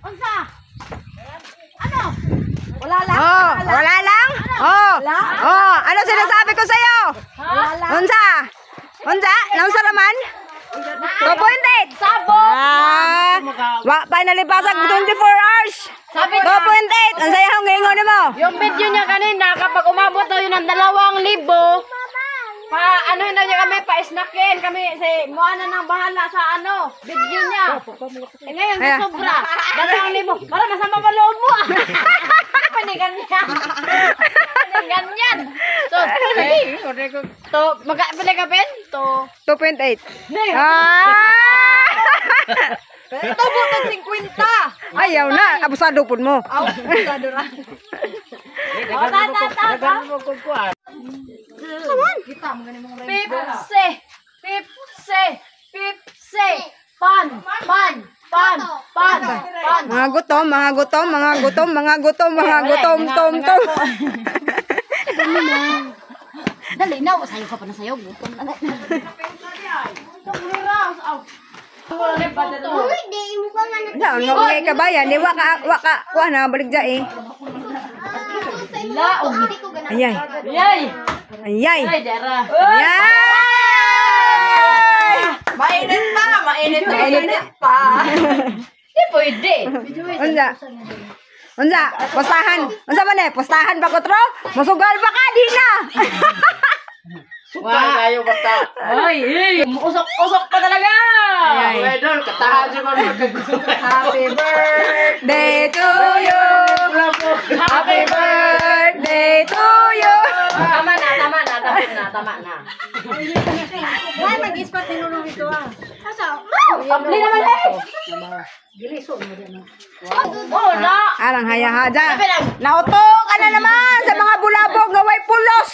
Unsa? Ano? Wala lang? Oh, wala lang? Oh. Oh, ano sinasabi ko sa'yo? Unsa? Unsa? Naunsa naman? 2.8. Sabot. Wa pa nalipasag 24 hours. Sabi 2.8. Unsa yung ngingon nimo? yung video niya kanina, kapag umabot daw yun ng 2,000, ano na niya kami, pa-snackin kami, Moana nang bahala sa video niya. Ngayon, sobra. 2,000. Para masama pa loob mo. Panigan niya. Panigan yan. Magkapili ka, Ben? 2.8. Tubutan 50. Ayaw na, abusado pud mo. Abusado ra. Pipse. Pan. Mga gutom, tom. Dali na, sayo ka pa na sayo. Gutom na. Na, nga mga kabayan, di wa ka na balik dya eh. Ayay. Ayay. Mainit pa. Di pwede. Unsa? Postahan. Unsa man eh? Postahan pa ko tro? Masugal pa ka di na. Suka kayo basta. Usok pa talaga. Idol, katahan siya man Happy birthday to you. Happy birthday to you. Tama na. Why mag-ispat tinulong ito ah? Pabli naman eh. Na. Arang hayahaja. Nauto ka na naman sa mga bulabog nga way pulos.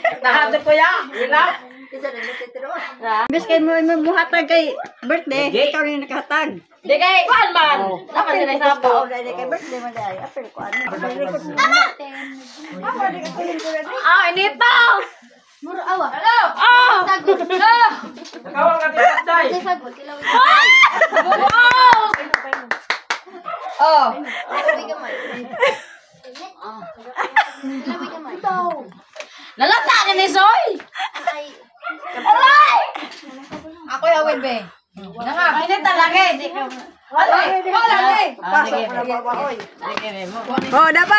Katahan ko ya. Ilaw. Bis kayo mo muhatag kay birthday, ikaw rin nakahatag. Di kay kuan man. Dapat sila isabaw. Kay birthday mo dahil. Apel ko ano. Inito. Muro awa. Hello. Sagot. Nakawal ka dito, day. Sagot. Tilawin. Tilawin gamay. Tilawin gamay. Lalata ka ni Soy. Ay. Alay! Ako yawin be. Init talaga eh. Alay! Pasok ko na babaoy. Oh, dapa.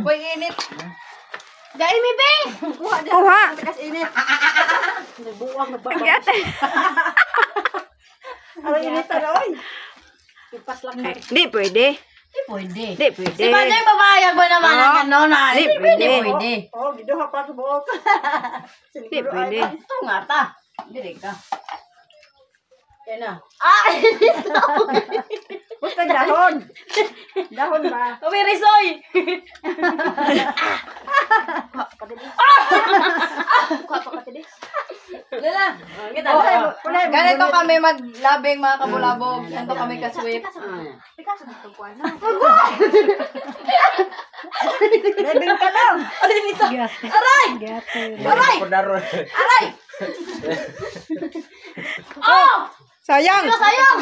Boy init. Dahil mi be. Kuha. Takas init. Buwang na ba? Ano init na oy? Ipas lang na. Di pwede. Di pwede. Di pwede. Si Banjay babayag ba naman ang ano na? Di Di pwede. pwede. Oh, giduha pa sa buhok. Di pwede. Ito nga ta. Dili ka. Yan na. Basta dahon. Dahon ba? Umiri Soy. Kuha pa ka tilis. Lala. Ganito kami maglabing mga kabulabog. Ganito kami kasweep. Ikaw sa dito kuha na. Lebing ka lang. Aray! Aray! Aray! Oh! Sayang. Sayang!